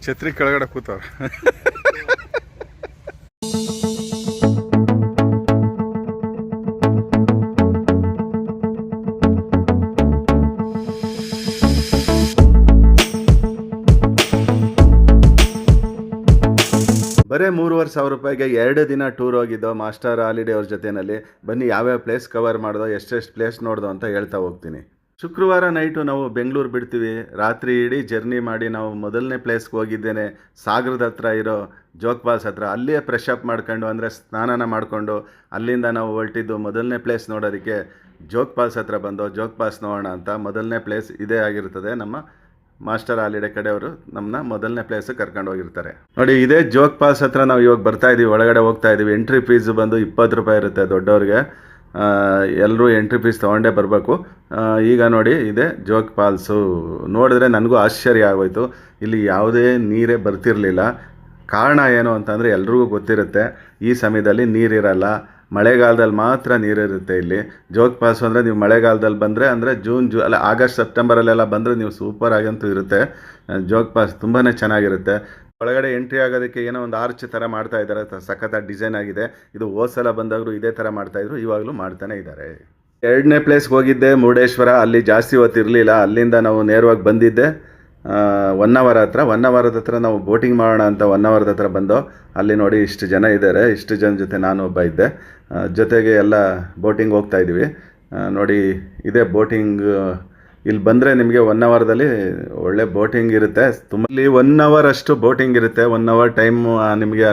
ಛತ್ರಿ ಕೆಳಗಡೆ ಕೂತವ್ರೆ. ಬರೀ 3,500 ರೂಪಾಯಿಗೆ 2 ದಿನ ಟೂರ್ ಹೋಗಿದ್ದೋ ಮಾಸ್ಟರ್ ಹಾಲಿಡೇ ಅವ್ರ ಜೊತೆಯಲ್ಲಿ. ಬನ್ನಿ ಯಾವ್ಯಾವ ಪ್ಲೇಸ್ ಕವರ್ ಮಾಡ್ದೋ, ಎಷ್ಟೆಷ್ಟು ಪ್ಲೇಸ್ ನೋಡ್ದೋ ಅಂತ ಹೇಳ್ತಾ ಹೋಗ್ತೀನಿ. ಶುಕ್ರವಾರ ನೈಟು ನಾವು ಬೆಂಗಳೂರು ಬಿಡ್ತೀವಿ. ರಾತ್ರಿ ಇಡೀ ಜರ್ನಿ ಮಾಡಿ ನಾವು ಮೊದಲನೇ ಪ್ಲೇಸ್ಗೆ ಹೋಗಿದ್ದೇನೆ ಸಾಗರದ ಹತ್ರ ಇರೋ ಜೋಗ್ ಫಾಲ್ಸ್ ಹತ್ರ. ಅಲ್ಲಿಯೇ ಫ್ರೆಶ್ ಅಪ್ ಮಾಡ್ಕೊಂಡು, ಅಂದರೆ ಸ್ನಾನ ಮಾಡಿಕೊಂಡು ಅಲ್ಲಿಂದ ನಾವು ಹೊರಟಿದ್ದು ಮೊದಲನೇ ಪ್ಲೇಸ್ ನೋಡೋದಕ್ಕೆ ಜೋಗ್ ಫಾಲ್ಸ್ ಹತ್ರ ಬಂದು ಜೋಗ್ ಫಾಲ್ಸ್ ನೋಡೋಣ ಅಂತ. ಮೊದಲನೇ ಪ್ಲೇಸ್ ಇದೇ ಆಗಿರ್ತದೆ. ನಮ್ಮ ಮಾಸ್ಟರ್ ಹಾಲಿಡೇ ಕಡೆಯವರು ನಮ್ಮನ್ನ ಮೊದಲನೇ ಪ್ಲೇಸಿಗೆ ಕರ್ಕೊಂಡು ಹೋಗಿರ್ತಾರೆ. ನೋಡಿ, ಇದೇ ಜೋಗ್ ಫಾಲ್ಸ್ ಹತ್ರ ನಾವು ಇವಾಗ ಬರ್ತಾ ಇದ್ದೀವಿ, ಒಳಗಡೆ ಹೋಗ್ತಾ ಇದ್ದೀವಿ. ಎಂಟ್ರಿ ಫೀಸ್ ಬಂದು 20 ರೂಪಾಯಿ ಇರುತ್ತೆ ದೊಡ್ಡವ್ರಿಗೆ. ಎಲ್ಲರೂ ಎಂಟ್ರಿ ಫೀಸ್ ತೊಗೊಂಡೇ ಬರಬೇಕು. ಈಗ ನೋಡಿ, ಇದೆ ಜೋಗ್ ಫಾಲ್ಸು. ನೋಡಿದ್ರೆ ನನಗೂ ಆಶ್ಚರ್ಯ ಆಗೋಯ್ತು. ಇಲ್ಲಿ ಯಾವುದೇ ನೀರೇ ಬರ್ತಿರಲಿಲ್ಲ. ಕಾರಣ ಏನು ಅಂತಂದರೆ ಎಲ್ರಿಗೂ ಗೊತ್ತಿರುತ್ತೆ, ಈ ಸಮಯದಲ್ಲಿ ನೀರಿರಲ್ಲ. ಮಳೆಗಾಲದಲ್ಲಿ ಮಾತ್ರ ನೀರಿರುತ್ತೆ ಇಲ್ಲಿ. ಜೋಗ್ ಫಾಲ್ಸ್ ಅಂದರೆ ನೀವು ಮಳೆಗಾಲದಲ್ಲಿ ಬಂದರೆ, ಅಂದರೆ ಆಗಸ್ಟ್ ಸೆಪ್ಟೆಂಬರಲ್ಲೆಲ್ಲ ಬಂದರೆ ನೀವು ಸೂಪರ್ ಆಗಂತೂ ಇರುತ್ತೆ. ಜೋಗ್ ಫಾಲ್ಸ್ ತುಂಬಾ ಚೆನ್ನಾಗಿರುತ್ತೆ. ಒಳಗಡೆ ಎಂಟ್ರಿ ಆಗೋದಕ್ಕೆ ಏನೋ ಒಂದು ಆರ್ಚ್ ಥರ ಮಾಡ್ತಾ ಇದ್ದಾರೆ, ಸಖತ್ತಾಗಿ ಡಿಸೈನ್ ಆಗಿದೆ. ಇದು ಹೋದ ಸಲ ಬಂದಾಗಲೂ ಇದೇ ಥರ ಮಾಡ್ತಾಯಿದ್ರು, ಇವಾಗಲೂ ಮಾಡ್ತಾನೆ ಇದ್ದಾರೆ. 2ನೇ ಪ್ಲೇಸ್ಗೆ ಹೋಗಿದ್ದೆ ಮುರುಡೇಶ್ವರ. ಅಲ್ಲಿ ಜಾಸ್ತಿ ಹೊತ್ತು ಇರಲಿಲ್ಲ. ಅಲ್ಲಿಂದ ನಾವು ನೇರವಾಗಿ ಬಂದಿದ್ದೆ ಹೊನ್ನಾವರ ಹತ್ರ. ಹೊನ್ನಾವರದ ಹತ್ರ ನಾವು ಬೋಟಿಂಗ್ ಮಾಡೋಣ ಅಂತ ಹೊನ್ನಾವರದ ಹತ್ರ ಬಂದೋ. ಅಲ್ಲಿ ನೋಡಿ ಇಷ್ಟು ಜನ ಇದ್ದಾರೆ. ಇಷ್ಟು ಜನ ಜೊತೆ ನಾನು ಒಬ್ಬ ಇದ್ದೆ. ಜೊತೆಗೆ ಎಲ್ಲ ಬೋಟಿಂಗ್ ಹೋಗ್ತಾ ಇದ್ದೀವಿ. ನೋಡಿ, ಇದೇ ಬೋಟಿಂಗ್. ಇಲ್ಲಿ ಬಂದರೆ ನಿಮಗೆ 1 ಅವರ್ದಲ್ಲಿ ಒಳ್ಳೆ ಬೋಟಿಂಗ್ ಇರುತ್ತೆ. ಇಲ್ಲಿ 1 ಅವರ್ ಅಷ್ಟು ಬೋಟಿಂಗ್ ಇರುತ್ತೆ. 1 ಅವರ್ ಟೈಮ್ ನಿಮಗೆ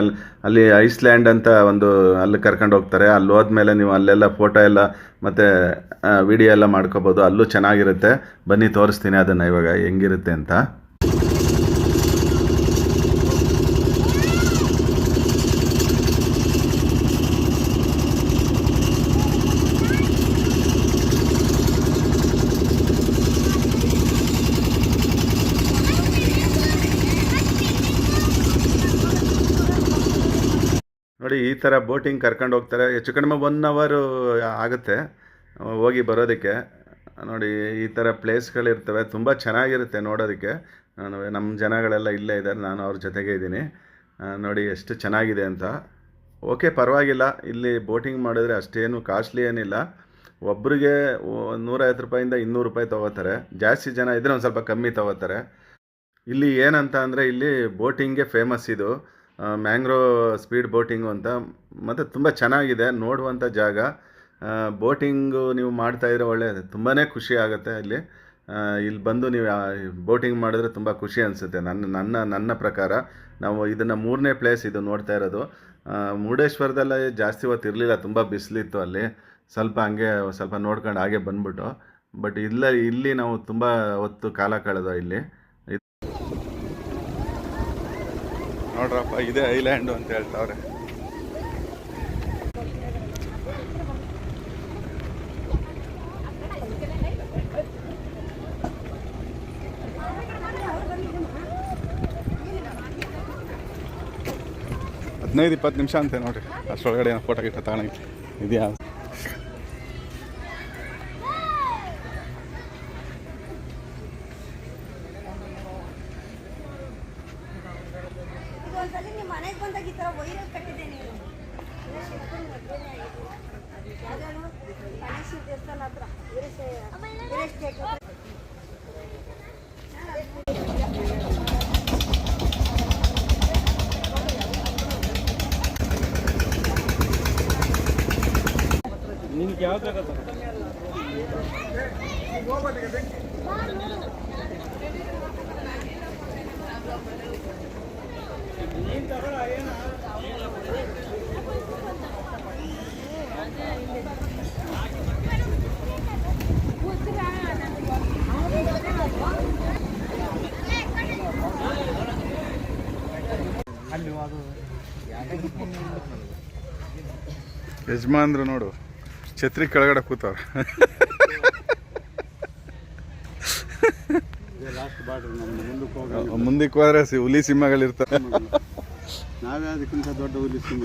ಅಲ್ಲಿ ಐಸ್ಲ್ಯಾಂಡ್ ಅಂತ ಒಂದು ಅಲ್ಲಿ ಕರ್ಕೊಂಡು ಹೋಗ್ತಾರೆ. ಅಲ್ಲಿ ಹೋದ್ಮೇಲೆ ನೀವು ಅಲ್ಲೆಲ್ಲ ಫೋಟೋ ಎಲ್ಲ ಮತ್ತು ವಿಡಿಯೋ ಎಲ್ಲ ಮಾಡ್ಕೋಬೋದು. ಅಲ್ಲೂ ಚೆನ್ನಾಗಿರುತ್ತೆ. ಬನ್ನಿ ತೋರಿಸ್ತೀನಿ ಅದನ್ನು ಇವಾಗ ಹೆಂಗಿರುತ್ತೆ ಅಂತ. ನೋಡಿ, ಈ ಥರ ಬೋಟಿಂಗ್ ಕರ್ಕೊಂಡು ಹೋಗ್ತಾರೆ. ಹೆಚ್ಚು ಕಡಿಮೆ 1 ಅವರು ಆಗುತ್ತೆ ಹೋಗಿ ಬರೋದಕ್ಕೆ. ನೋಡಿ, ಈ ಥರ ಪ್ಲೇಸ್ಗಳಿರ್ತವೆ. ತುಂಬ ಚೆನ್ನಾಗಿರುತ್ತೆ ನೋಡೋದಕ್ಕೆ. ನಮ್ಮ ಜನಗಳೆಲ್ಲ ಇಲ್ಲೇ ಇದ್ದಾರೆ, ನಾನು ಅವ್ರ ಜೊತೆಗೆ ಇದ್ದೀನಿ. ನೋಡಿ ಎಷ್ಟು ಚೆನ್ನಾಗಿದೆ ಅಂತ. ಓಕೆ, ಪರವಾಗಿಲ್ಲ. ಇಲ್ಲಿ ಬೋಟಿಂಗ್ ಮಾಡಿದ್ರೆ ಅಷ್ಟೇನು ಕಾಸ್ಟ್ಲಿ ಏನಿಲ್ಲ. ಒಬ್ಬರಿಗೆ 150 ರೂಪಾಯಿಂದ 200 ರೂಪಾಯಿ ತೊಗೋತಾರೆ. ಜಾಸ್ತಿ ಜನ ಇದ್ದರೆ ಒಂದು ಸ್ವಲ್ಪ ಕಮ್ಮಿ ತೊಗೋತಾರೆ. ಇಲ್ಲಿ ಏನಂತ ಅಂದರೆ, ಇಲ್ಲಿ ಬೋಟಿಂಗ್ಗೆ ಫೇಮಸ್ ಇದು. ಮ್ಯಾಂಗ್ರೋ ಸ್ಪೀಡ್ ಬೋಟಿಂಗು ಅಂತ. ಮತ್ತು ತುಂಬ ಚೆನ್ನಾಗಿದೆ ನೋಡುವಂಥ ಜಾಗ. ಬೋಟಿಂಗು ನೀವು ಮಾಡ್ತಾಯಿದ್ರೆ ಒಳ್ಳೆಯದು, ತುಂಬಾ ಖುಷಿ ಆಗುತ್ತೆ ಇಲ್ಲಿ. ಇಲ್ಲಿ ಬಂದು ನೀವು ಬೋಟಿಂಗ್ ಮಾಡಿದ್ರೆ ತುಂಬ ಖುಷಿ ಅನಿಸುತ್ತೆ. ನನ್ನ ಪ್ರಕಾರ. ನಾವು ಇದನ್ನು 3ನೇ ಪ್ಲೇಸ್ ಇದು ನೋಡ್ತಾ ಇರೋದು. ಮುರುಡೇಶ್ವರದಲ್ಲೇ ಜಾಸ್ತಿ ಹೊತ್ತು ಇರಲಿಲ್ಲ, ತುಂಬ ಬಿಸಿಲಿತ್ತು ಅಲ್ಲಿ. ಸ್ವಲ್ಪ ನೋಡ್ಕೊಂಡು ಹಾಗೆ ಬಂದ್ಬಿಟ್ಟು. ಬಟ್ ಇಲ್ಲಿ ನಾವು ತುಂಬ ಹೊತ್ತು ಕಾಲ ಕಳೆದೋ ಇಲ್ಲಿ. ನೋಡ್ರಪ್ಪ, ಇದೇ ಐಲ್ಯಾಂಡು ಅಂತ ಹೇಳ್ತಾವ್ರೆ. ಹದಿನೈದು 20 ನಿಮಿಷ ಅಂತೆ ನೋಡ್ರಿ. ಅಷ್ಟರೊಳಗಡೆ ಫೋಟೋ ಗಿಟ್ಟ ತಗೊಳಕ್ಕೆ ಇದೆಯಾ? ನಿಮ್ಗೆ ಯಾವ ಜಾಗ ಯಜಮಾನ್ರು ನೋಡು, ಛತ್ರಿ ಕೆಳಗಡೆ ಕೂತವ್ರೆ. ಮುಂದಕ್ಕೆ ಹೋದ್ರೆ ಹುಲಿ ಸಿಂಹಗಳಿರ್ತವೆ. ನಾವೇ ಅದಕ್ಕಿಂತ ದೊಡ್ಡ ಹುಲಿ ಸಿಂಹ.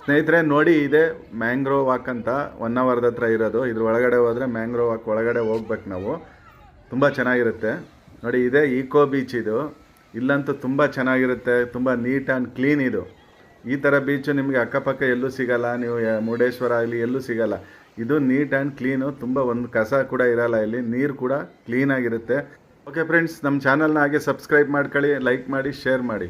ಸ್ನೇಹಿತರೆ ನೋಡಿ, ಇದೆ ಮ್ಯಾಂಗ್ರೋವ್ ವಾಕ್ ಅಂತ 1 ಅವರ್ದ ಹತ್ರ ಇರೋದು. ಇದ್ರ ಒಳಗಡೆ ಹೋದರೆ ಮ್ಯಾಂಗ್ರೋವ್ ವಾಕ್ ಒಳಗಡೆ ಹೋಗ್ಬೇಕು ನಾವು. ತುಂಬ ಚೆನ್ನಾಗಿರುತ್ತೆ ನೋಡಿ. ಇದೇ ಈಕೋ ಬೀಚ್ ಇದು. ಇಲ್ಲಂತೂ ತುಂಬ ಚೆನ್ನಾಗಿರುತ್ತೆ, ತುಂಬ ನೀಟ್ ಆ್ಯಂಡ್ ಕ್ಲೀನ್ ಇದು. ಈ ಥರ ಬೀಚು ನಿಮಗೆ ಅಕ್ಕಪಕ್ಕ ಎಲ್ಲೂ ಸಿಗಲ್ಲ, ನೀವು ಮುರುಡೇಶ್ವರ ಇಲ್ಲಿ ಎಲ್ಲೂ ಸಿಗಲ್ಲ. ಇದು ನೀಟ್ ಆ್ಯಂಡ್ ಕ್ಲೀನು, ತುಂಬ ಒಂದು ಕಸ ಕೂಡ ಇರಲ್ಲ ಇಲ್ಲಿ, ನೀರು ಕೂಡ ಕ್ಲೀನಾಗಿರುತ್ತೆ. ಓಕೆ ಫ್ರೆಂಡ್ಸ್, ನಮ್ಮ ಚಾನಲ್ನ ಹಾಗೆ ಸಬ್ಸ್ಕ್ರೈಬ್ ಮಾಡ್ಕೊಳ್ಳಿ, ಲೈಕ್ ಮಾಡಿ, ಶೇರ್ ಮಾಡಿ.